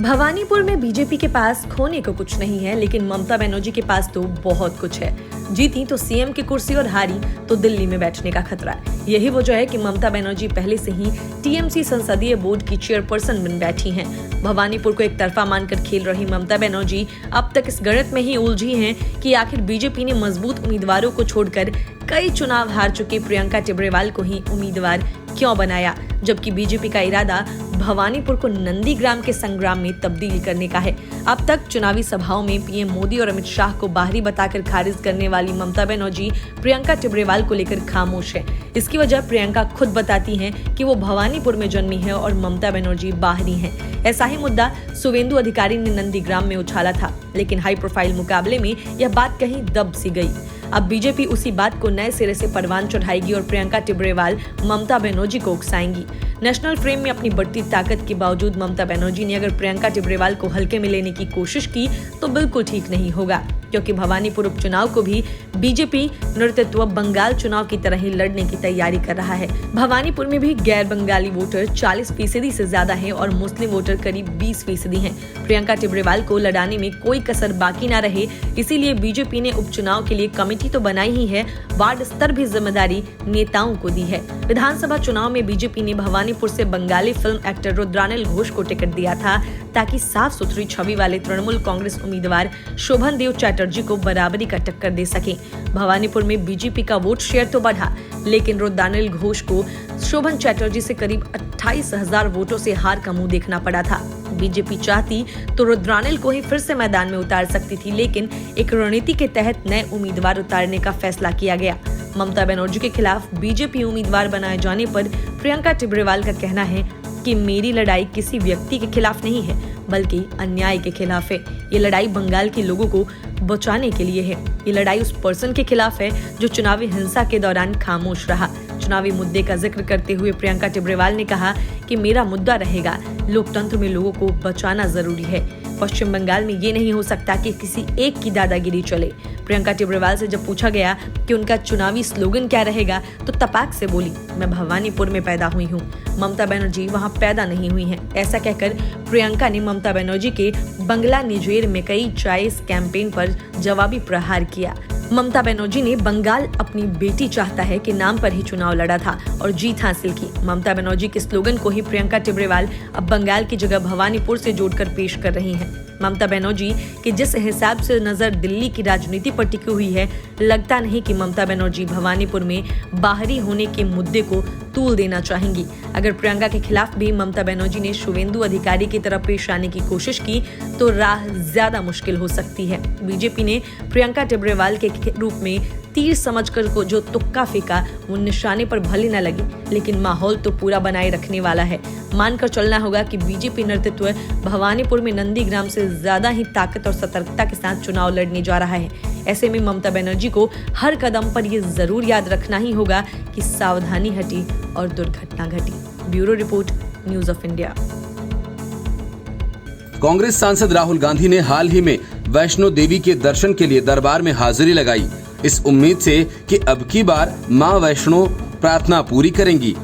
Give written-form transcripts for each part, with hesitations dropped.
भवानीपुर में बीजेपी के पास खोने को कुछ नहीं है, लेकिन ममता बनर्जी के पास तो बहुत कुछ है। जीती तो सीएम की कुर्सी और हारी तो दिल्ली में बैठने का खतरा है। यही वजह है कि ममता बनर्जी पहले से ही टीएमसी संसदीय बोर्ड की चेयरपर्सन बन बैठी हैं। भवानीपुर को एक तरफा मानकर खेल रही ममता बनर्जी अब तक इस गणित में ही उलझी हैं कि आखिर बीजेपी ने मजबूत उम्मीदवारों को छोड़कर कई चुनाव हार चुके प्रियंका टिब्रेवाल को ही उम्मीदवार क्यों बनाया, जबकि बीजेपी का इरादा भवानीपुर को नंदीग्राम के संग्राम में तब्दील करने का है। अब तक चुनावी सभाओं में पीएम मोदी और अमित शाह को बाहरी बताकर खारिज करने वाली ममता बनर्जी प्रियंका टिब्रेवाल को लेकर खामोश है। इसकी वजह प्रियंका खुद बताती हैं कि वो भवानीपुर में जन्मी है और ममता बनर्जी बाहरी हैं। ऐसा ही मुद्दा शुवेंदु अधिकारी ने नंदीग्राम में उछाला था, लेकिन हाई प्रोफाइल मुकाबले में यह बात कहीं दब सी गई। अब बीजेपी उसी बात को नए सिरे से परवान चढ़ाएगी और प्रियंका टिब्रेवाल ममता बनर्जी को उकसाएंगी। नेशनल फ्रेम में अपनी बढ़ती ताकत के बावजूद ममता बनर्जी ने अगर प्रियंका टिब्रेवाल को हल्के में लेने की कोशिश की तो बिल्कुल ठीक नहीं होगा, क्योंकि भवानीपुर उपचुनाव को भी बीजेपी नेतृत्व बंगाल चुनाव की तरह ही लड़ने की तैयारी कर रहा है। भवानीपुर में भी गैर बंगाली वोटर 40% से ज्यादा हैं और मुस्लिम वोटर करीब 20% हैं। प्रियंका टिब्रेवाल को लड़ाने में कोई कसर बाकी न रहे, इसीलिए बीजेपी ने उपचुनाव के लिए कमेटी तो बनाई ही है, वार्ड स्तर भी जिम्मेदारी नेताओं को दी है। विधानसभा चुनाव में बीजेपी ने भवानीपुर से बंगाली फिल्म एक्टर रुद्रानिल घोष को टिकट दिया था, ताकि साफ सुथरी छवि वाले तृणमूल कांग्रेस उम्मीदवार शोभन देव चैटर्जी को बराबरी का टक्कर दे सके। भवानीपुर में बीजेपी का वोट शेयर तो बढ़ा, लेकिन रुद्रानिल घोष को शोभन चैटर्जी से करीब 28,000 वोटों से हार का मुंह देखना पड़ा था। बीजेपी चाहती तो रुद्रानिल को ही फिर से मैदान में उतार सकती थी, लेकिन एक रणनीति के तहत नए उम्मीदवार उतारने का फैसला किया गया। ममता बनर्जी के खिलाफ बीजेपी उम्मीदवार बनाए जाने पर प्रियंका टिब्रेवाल का कहना है कि मेरी लड़ाई किसी व्यक्ति के खिलाफ नहीं है, बल्कि अन्याय के खिलाफ है। ये लड़ाई बंगाल के लोगों को बचाने के लिए है। ये लड़ाई उस पर्सन के खिलाफ है जो चुनावी हिंसा के दौरान खामोश रहा। चुनावी मुद्दे का जिक्र करते हुए प्रियंका टिब्रेवाल ने कहा कि मेरा मुद्दा रहेगा, लोकतंत्र में लोगों को बचाना जरूरी है। पश्चिम बंगाल में ये नहीं हो सकता कि किसी एक की दादागिरी चले। प्रियंका टिब्रेवाल से जब पूछा गया कि उनका चुनावी स्लोगन क्या रहेगा, तो तपाक से बोली, मैं भवानीपुर में पैदा हुई हूँ, ममता बनर्जी वहाँ पैदा नहीं हुई हैं। ऐसा कहकर प्रियंका ने ममता बनर्जी के बंगला निजेर में कई चॉइस कैंपेन पर जवाबी प्रहार किया। ममता बनर्जी ने बंगाल अपनी बेटी चाहता है कि नाम पर ही चुनाव लड़ा था और जीत हासिल की। ममता बनर्जी के स्लोगन को ही प्रियंका टिब्रेवाल अब बंगाल की जगह भवानीपुर से जोड़कर पेश कर रही हैं। ममता बनर्जी की जिस हिसाब से नजर दिल्ली की राजनीति पर टिकी हुई है, लगता नहीं कि ममता बनर्जी भवानीपुर में बाहरी होने के मुद्दे को तूल देना चाहेंगी। अगर प्रियंका के खिलाफ भी ममता बनर्जी ने शुवेंदु अधिकारी की तरफ पेश आने की कोशिश की तो राह ज्यादा मुश्किल हो सकती है। बीजेपी ने प्रियंका टिब्रेवाल के रूप में तीर समझकर को जो तुक्का फेंका, वो निशाने पर भले न लगे, लेकिन माहौल तो पूरा बनाए रखने वाला है। मानकर चलना होगा कि बीजेपी नेतृत्व भवानीपुर में नंदीग्राम से ज्यादा ही ताकत और सतर्कता के साथ चुनाव लड़ने जा रहा है। ऐसे में ममता बनर्जी को हर कदम पर ये जरूर याद रखना ही होगा कि सावधानी हटी और दुर्घटना घटी। Bureau report, news of India. Congress सांसद राहुल गांधी ने हाल ही में वैष्णो देवी के दर्शन के लिए दरबार में हाजिरी लगाई, इस उम्मीद से कि अब की बार मां वैष्णो प्रार्थना पूरी करेंगी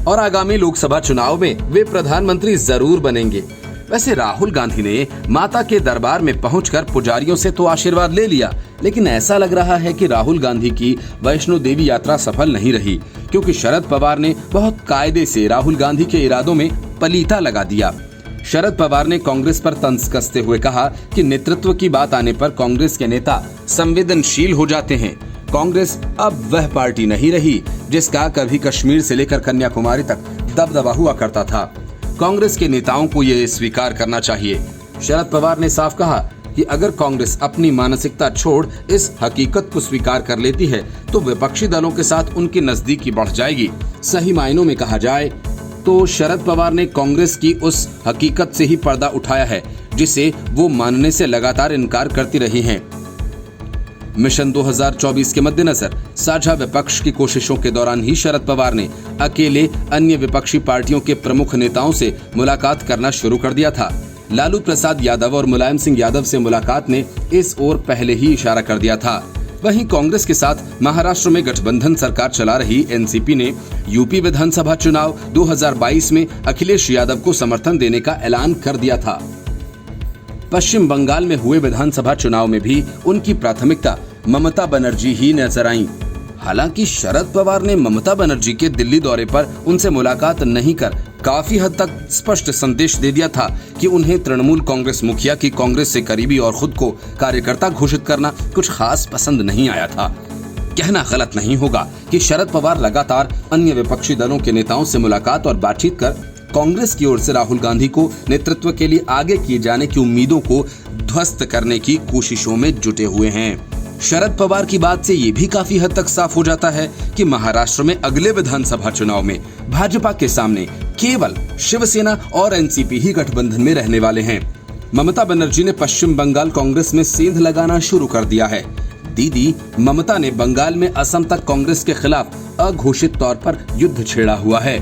और आगामी लोकसभा चुनाव में वे प्रधानमंत्री जरूर बनेंगे। वैसे राहुल गांधी ने माता के दरबार में पहुंचकर पुजारियों से तो आशीर्वाद ले लिया, लेकिन ऐसा लग रहा है कि राहुल गांधी की वैष्णो देवी यात्रा सफल नहीं रही, क्योंकि शरद पवार ने बहुत कायदे से राहुल गांधी के इरादों में पलीता लगा दिया। शरद पवार ने कांग्रेस पर तंज कसते हुए कहा कि नेतृत्व की बात आने पर कांग्रेस के नेता संवेदनशील हो जाते हैं। कांग्रेस अब वह पार्टी नहीं रही जिसका कभी कश्मीर से लेकर कन्याकुमारी तक दबदबा हुआ करता था। कांग्रेस के नेताओं को ये स्वीकार करना चाहिए। शरद पवार ने साफ कहा कि अगर कांग्रेस अपनी मानसिकता छोड़ इस हकीकत को स्वीकार कर लेती है तो विपक्षी दलों के साथ उनकी नजदीकी बढ़ जाएगी। सही मायनों में कहा जाए तो शरद पवार ने कांग्रेस की उस हकीकत से ही पर्दा उठाया है जिसे वो मानने से लगातार इनकार करती रही हैं। मिशन 2024 के मद्देनजर साझा विपक्ष की कोशिशों के दौरान ही शरद पवार ने अकेले अन्य विपक्षी पार्टियों के प्रमुख नेताओं से मुलाकात करना शुरू कर दिया था। लालू प्रसाद यादव और मुलायम सिंह यादव से मुलाकात ने इस ओर पहले ही इशारा कर दिया था। वहीं कांग्रेस के साथ महाराष्ट्र में गठबंधन सरकार चला रही एनसीपी ने यूपी विधानसभा चुनाव 2022 में अखिलेश यादव को समर्थन देने का ऐलान कर दिया था। पश्चिम बंगाल में हुए विधानसभा चुनाव में भी उनकी प्राथमिकता ममता बनर्जी ही नजर आईं। हालांकि शरद पवार ने ममता बनर्जी के दिल्ली दौरे पर उनसे मुलाकात नहीं कर काफी हद तक स्पष्ट संदेश दे दिया था कि उन्हें तृणमूल कांग्रेस मुखिया की कांग्रेस से करीबी और खुद को कार्यकर्ता घोषित करना कुछ खास पसंद नहीं आया था। कहना गलत नहीं होगा कि शरद पवार लगातार अन्य विपक्षी दलों के नेताओं से मुलाकात और बातचीत कर कांग्रेस की ओर से राहुल गांधी को नेतृत्व के लिए आगे किए जाने की उम्मीदों को ध्वस्त करने की कोशिशों में जुटे हुए हैं। शरद पवार की बात से ये भी काफी हद तक साफ हो जाता है कि महाराष्ट्र में अगले विधानसभा चुनाव में भाजपा के सामने केवल शिवसेना और एनसीपी ही गठबंधन में रहने वाले हैं। ममता बनर्जी ने पश्चिम बंगाल कांग्रेस में सेंध लगाना शुरू कर दिया है। दीदी ममता ने बंगाल में असम तक कांग्रेस के खिलाफ अघोषित तौर पर युद्ध छेड़ा हुआ है।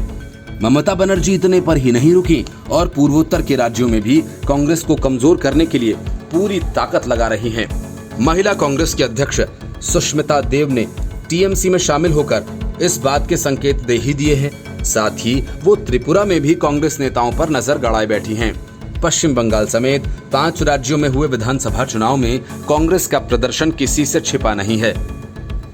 ममता बनर्जी इतने पर ही नहीं रुकी और पूर्वोत्तर के राज्यों में भी कांग्रेस को कमजोर करने के लिए पूरी ताकत लगा रही हैं। महिला कांग्रेस के अध्यक्ष सुष्मिता देव ने टीएमसी में शामिल होकर इस बात के संकेत दे ही दिए हैं। साथ ही वो त्रिपुरा में भी कांग्रेस नेताओं पर नजर गड़ाए बैठी हैं। पश्चिम बंगाल समेत 5 राज्यों में हुए विधानसभा चुनाव में कांग्रेस का प्रदर्शन किसी से छिपा नहीं है।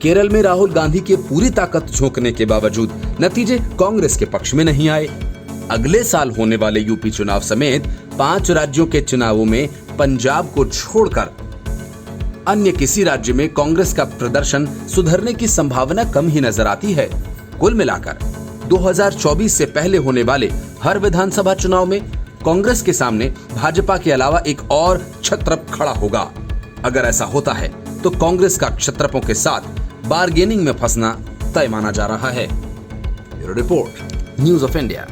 केरल में राहुल गांधी के पूरी ताकत झोंकने के बावजूद नतीजे कांग्रेस के पक्ष में नहीं आए। अगले साल होने वाले यूपी चुनाव समेत 5 राज्यों के चुनावों में पंजाब को छोड़कर अन्य किसी राज्य में कांग्रेस का प्रदर्शन सुधरने की संभावना कम ही नजर आती है। कुल मिलाकर 2024 से पहले होने वाले हर विधानसभा चुनाव में कांग्रेस के सामने भाजपा के अलावा एक और क्षत्रप खड़ा होगा। अगर ऐसा होता है तो कांग्रेस का क्षत्रपों के साथ बार्गेनिंग में फंसना तय माना जा रहा है। Bureau report, news of India.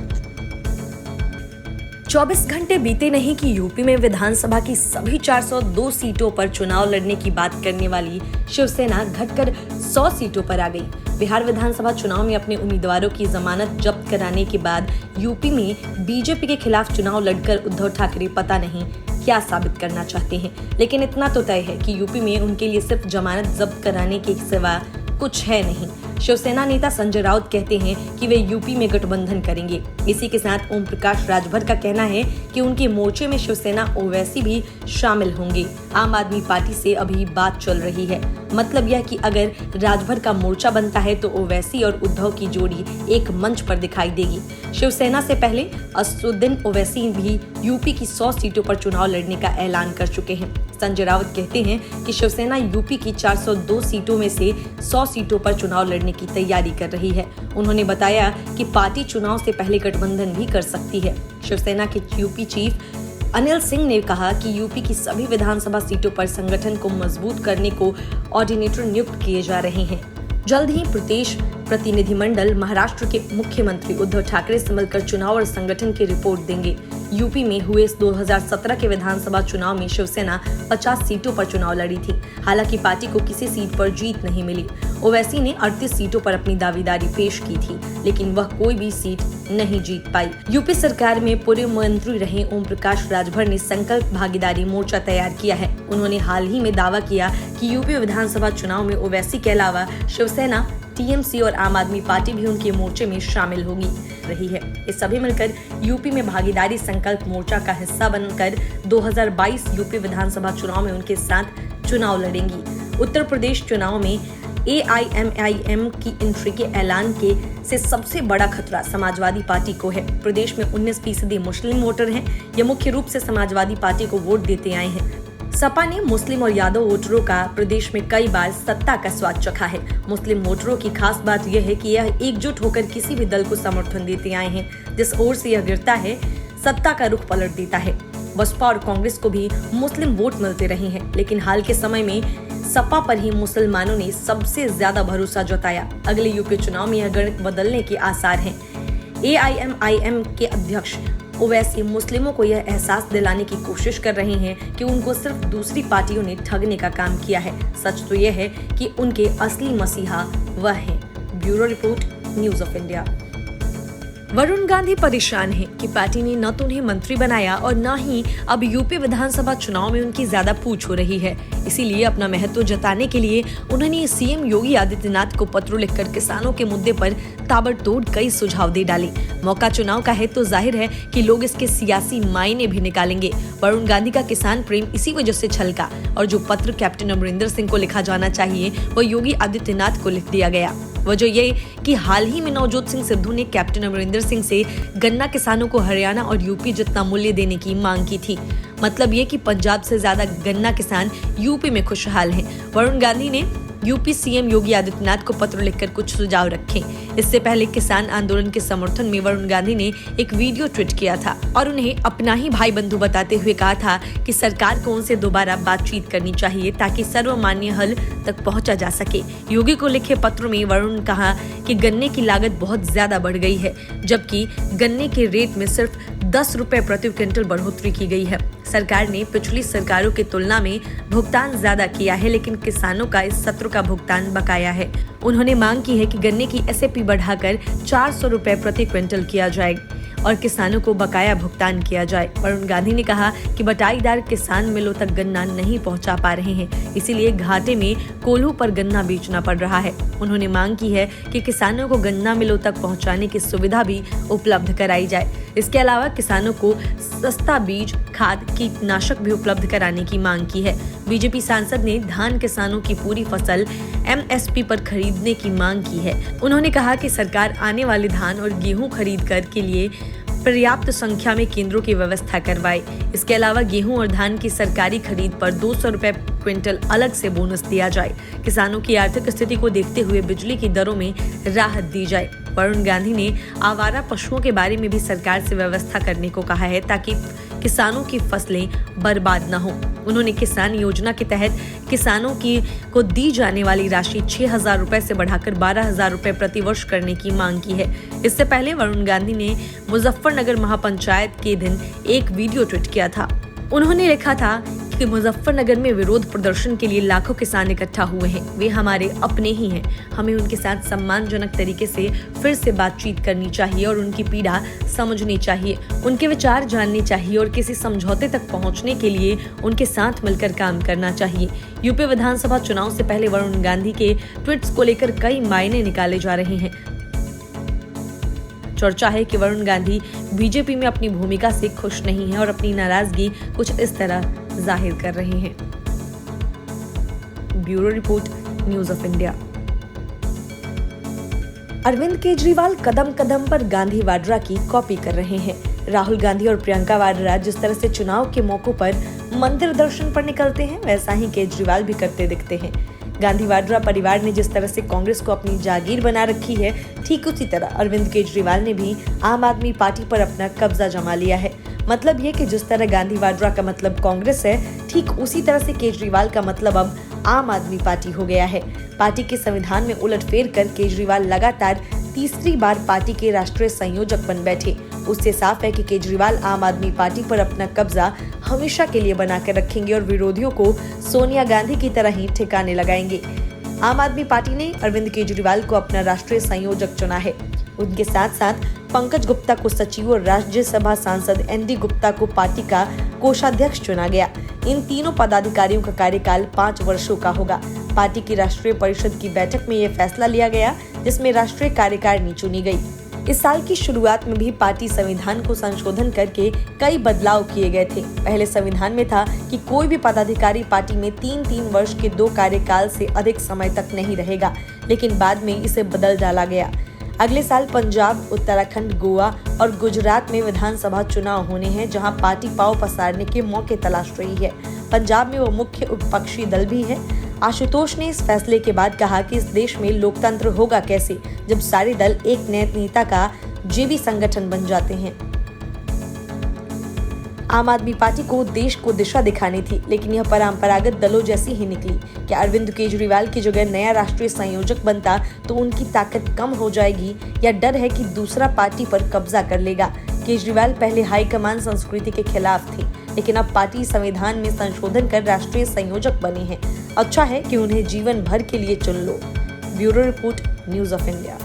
24 घंटे बीते नहीं कि यूपी में विधानसभा की सभी 402 सीटों पर चुनाव लड़ने की बात करने वाली शिवसेना घटकर 100 सीटों पर आ गई। बिहार विधानसभा चुनाव में अपने उम्मीदवारों की जमानत जब्त कराने के बाद यूपी में बीजेपी के खिलाफ चुनाव लड़कर उद्धव ठाकरे पता नहीं क्या साबित करना चाहते हैं, लेकिन इतना तो तय है कि यूपी में उनके लिए सिर्फ जमानत जब्त कराने के सिवा कुछ है नहीं। शिवसेना नेता संजय राउत कहते हैं कि वे यूपी में गठबंधन करेंगे। इसी के साथ ओम प्रकाश राजभर का कहना है कि उनके मोर्चे में शिवसेना ओवैसी भी शामिल होंगे। आम आदमी पार्टी से अभी बात चल रही है। मतलब यह कि अगर राजभर का मोर्चा बनता है तो ओवैसी और उद्धव की जोड़ी एक मंच पर दिखाई देगी। शिवसेना से पहले असदुद्दीन ओवैसी भी यूपी की 100 सीटों पर चुनाव लड़ने का ऐलान कर चुके हैं। संजय राउत कहते हैं कि शिवसेना यूपी की 402 सीटों में से 100 सीटों पर चुनाव लड़ने की तैयारी कर रही है। उन्होंने बताया कि पार्टी चुनाव से पहले गठबंधन भी कर सकती है। शिवसेना के यूपी चीफ अनिल सिंह ने कहा कि यूपी की सभी विधानसभा सीटों पर संगठन को मजबूत करने को ऑर्डिनेटर नियुक्त किए जा रहे हैं। जल्द ही प्रदेश प्रतिनिधिमंडल महाराष्ट्र के मुख्यमंत्री उद्धव ठाकरे से मिलकर चुनाव और संगठन की रिपोर्ट देंगे। यूपी में हुए 2017 के विधानसभा चुनाव में शिवसेना 50 सीटों पर चुनाव लड़ी थी। हालांकि पार्टी को किसी सीट पर जीत नहीं मिली। ओवैसी ने 38 सीटों पर अपनी दावेदारी पेश की थी, लेकिन वह कोई भी सीट नहीं जीत पाई। यूपी सरकार में पूर्व मंत्री रहे ओम प्रकाश राजभर ने संकल्प भागीदारी मोर्चा तैयार किया है। उन्होंने हाल ही में दावा किया कि यूपी विधानसभा चुनाव में ओवैसी के अलावा शिवसेना, टीएमसी और आम आदमी पार्टी भी उनके मोर्चे में शामिल होगी रही है। ये सभी मिलकर यूपी में भागीदारी संकल्प मोर्चा का हिस्सा बनकर 2022 यूपी विधानसभा चुनाव में उनके साथ चुनाव लड़ेंगी। उत्तर प्रदेश चुनाव में AIMIM की एंट्री के ऐलान से सबसे बड़ा खतरा समाजवादी पार्टी को है। प्रदेश में 19% मुस्लिम वोटर हैं। ये मुख्य रूप से समाजवादी पार्टी को वोट देते आए हैं। सपा ने मुस्लिम और यादव वोटरों का प्रदेश में कई बार सत्ता का स्वाद चखा है। मुस्लिम वोटरों की खास बात यह है कि यह एकजुट होकर किसी भी दल को समर्थन देते आए हैं। जिस ओर से यह गिरता है, सत्ता का रुख पलट देता है। बसपा और कांग्रेस को भी मुस्लिम वोट मिलते रहे हैं, लेकिन हाल के समय में सपा पर ही मुसलमानों ने सबसे ज्यादा भरोसा जताया। अगले यूपी चुनाव में यह गणित बदलने के आसार हैं। AIMIM के अध्यक्ष ओवैसी मुस्लिमों को यह एहसास दिलाने की कोशिश कर रहे हैं कि उनको सिर्फ दूसरी पार्टियों ने ठगने का काम किया है। सच तो यह है कि उनके असली मसीहा वह हैं। Bureau report, news of India. Varun Gandhi परेशान हैं कि पार्टी ने न तो उन्हें मंत्री बनाया और न ही अब यूपी विधानसभा चुनाव में उनकी ज्यादा पूछ हो रही है। इसीलिए अपना महत्व जताने के लिए उन्होंने सीएम योगी आदित्यनाथ को पत्र लिखकर किसानों के मुद्दे पर ताबड़तोड़ कई सुझाव दे डाले। मौका चुनाव का है तो जाहिर है कि लोग इसके सियासी मायने भी निकालेंगे। वरुण गांधी का किसान प्रेम इसी वजह से छलका और जो पत्र कैप्टन अमरिंदर सिंह को लिखा जाना चाहिए वो योगी आदित्यनाथ को लिख दिया गया। वजह ये कि हाल ही में नवजोत सिंह सिद्धू ने कैप्टन अमरिंदर सिंह से गन्ना किसानों को हरियाणा और यूपी जितना मूल्य देने की मांग की थी। मतलब ये कि पंजाब से ज्यादा गन्ना किसान यूपी में खुशहाल हैं। वरुण गांधी ने यूपी सीएम योगी आदित्यनाथ को पत्र लिखकर कुछ सुझाव रखे। इससे पहले किसान आंदोलन के समर्थन में वरुण गांधी ने एक वीडियो ट्वीट किया था और उन्हें अपना ही भाई बंधु बताते हुए कहा था कि सरकार को उनसे दोबारा बातचीत करनी चाहिए ताकि सर्वमान्य हल तक पहुंचा जा सके। योगी को लिखे पत्र में वरुण ने कहा कि गन्ने की लागत बहुत ज्यादा बढ़ गई है, जबकि गन्ने के रेट में सिर्फ 10 रुपए प्रति क्विंटल बढ़ोतरी की गई है। सरकार ने पिछली सरकारों की तुलना में भुगतान ज्यादा किया है, लेकिन किसानों का इस सत्र का भुगतान बकाया है। उन्होंने मांग की है कि गन्ने की एसएपी बढ़ाकर 400 रुपए प्रति क्विंटल किया जाए और किसानों को बकाया भुगतान किया जाए। वरुण गांधी ने कहा कि बटाईदार किसान मिलों तक गन्ना नहीं पहुंचा पा रहे हैं, इसीलिए घाटे में कोल्हू पर गन्ना बेचना पड़ रहा है। उन्होंने मांग की है कि किसानों को गन्ना मिलों तक पहुंचाने की सुविधा भी उपलब्ध कराई जाए। इसके अलावा किसानों को सस्ता बीज, खाद, कीटनाशक भी उपलब्ध कराने की मांग की है। बीजेपी सांसद ने धान किसानों की पूरी फसल एमएसपी पर खरीदने की मांग की है। उन्होंने कहा कि सरकार आने वाले धान और गेहूं खरीद कर के लिए पर्याप्त संख्या में केंद्रों की व्यवस्था करवाए। इसके अलावा गेहूं और धान की सरकारी खरीद पर 200 रुपए क्विंटल अलग से बोनस दिया जाए। किसानों की आर्थिक स्थिति को देखते हुए बिजली की दरों में राहत दी जाए। वरुण गांधी ने आवारा पशुओं के बारे में भी सरकार से व्यवस्था करने को कहा है ताकि किसानों की फसलें बर्बाद न हो। उन्होंने किसान योजना के तहत किसानों को दी जाने वाली राशि 6,000 रुपए से बढ़ाकर 12,000 रुपए प्रति वर्ष करने की मांग की है। इससे पहले वरुण गांधी ने मुजफ्फरनगर महापंचायत के दिन एक वीडियो ट्वीट किया था। उन्होंने लिखा था कि मुजफ्फरनगर में विरोध प्रदर्शन के लिए लाखों किसान इकट्ठा हुए हैं। वे हमारे अपने ही हैं। हमें उनके साथ सम्मानजनक तरीके से फिर से बातचीत करनी चाहिए और उनकी पीड़ा समझनी चाहिए, उनके विचार जानने चाहिए और किसी समझौते तक पहुंचने के लिए उनके साथ मिलकर काम करना चाहिए। यूपी विधानसभा चुनाव से पहले वरुण गांधी के ट्वीट्स को लेकर कई मायने निकाले जा रहे हैं। चर्चा है कि वरुण गांधी बीजेपी में अपनी भूमिका से खुश नहीं है और अपनी नाराजगी कुछ इस तरह जाहिर कर रहे हैं। Bureau report, news of India. Arvind Kejriwal कदम कदम पर गांधी वाड्रा की कॉपी कर रहे हैं। राहुल गांधी और प्रियंका वाड्रा जिस तरह से चुनाव के मौकों पर मंदिर दर्शन पर निकलते हैं, वैसा ही केजरीवाल भी करते दिखते हैं। गांधी वाड्रा परिवार ने जिस तरह से कांग्रेस को अपनी जागीर बना रखी है, ठीक उसी तरह अरविंद केजरीवाल ने भी आम आदमी पार्टी पर अपना कब्जा जमा लिया है। मतलब ये कि जिस तरह गांधी वाड्रा का मतलब कांग्रेस है, ठीक उसी तरह से केजरीवाल का मतलब अब आम आदमी पार्टी हो गया है। पार्टी के संविधान में उलटफेर कर केजरीवाल लगातार तीसरी बार पार्टी के राष्ट्रीय संयोजक बन बैठे। उससे साफ है कि केजरीवाल आम आदमी पार्टी पर अपना कब्जा हमेशा के लिए बनाकर रखेंगे और विरोधियों को सोनिया गांधी की तरह ही ठिकाने लगाएंगे। आम आदमी पार्टी ने अरविंद केजरीवाल को अपना राष्ट्रीय संयोजक चुना है। उनके साथ साथ पंकज गुप्ता को सचिव और राज्यसभा सांसद एनडी गुप्ता को पार्टी का कोषाध्यक्ष चुना गया। इन तीनों पदाधिकारियों का कार्यकाल 5 वर्षों का होगा। पार्टी की राष्ट्रीय परिषद की बैठक में यह फैसला लिया गया, जिसमें राष्ट्रीय कार्यकारिणी चुनी गई। इस साल की शुरुआत में भी पार्टी संविधान को संशोधन करके कई बदलाव किए गए थे। पहले संविधान में था कि कोई भी पदाधिकारी पार्टी में 3-3 वर्ष के 2 कार्यकाल से अधिक समय तक नहीं रहेगा, लेकिन बाद में इसे बदल डाला गया। अगले साल पंजाब, उत्तराखंड, गोवा और गुजरात में विधानसभा चुनाव होने हैं, जहां पार्टी पांव पसारने के मौके तलाश रही है। पंजाब में वो मुख्य विपक्षी दल भी है। आशुतोष ने इस फैसले के बाद कहा कि इस देश में लोकतंत्र होगा कैसे जब सारे दल एक नए नेता का जेबी संगठन बन जाते हैं। आम आदमी पार्टी को देश को दिशा दिखानी थी, लेकिन यह परंपरागत दलों जैसी ही निकली। क्या अरविंद केजरीवाल की जगह नया राष्ट्रीय संयोजक बनता तो उनकी ताकत कम हो जाएगी, या डर है कि दूसरा पार्टी पर कब्जा कर लेगा। केजरीवाल पहले हाईकमान संस्कृति के खिलाफ थे, लेकिन अब पार्टी संविधान में संशोधन कर राष्ट्रीय संयोजक बने हैं। अच्छा है कि उन्हें जीवन भर के लिए चुन लो। Bureau report, news of India.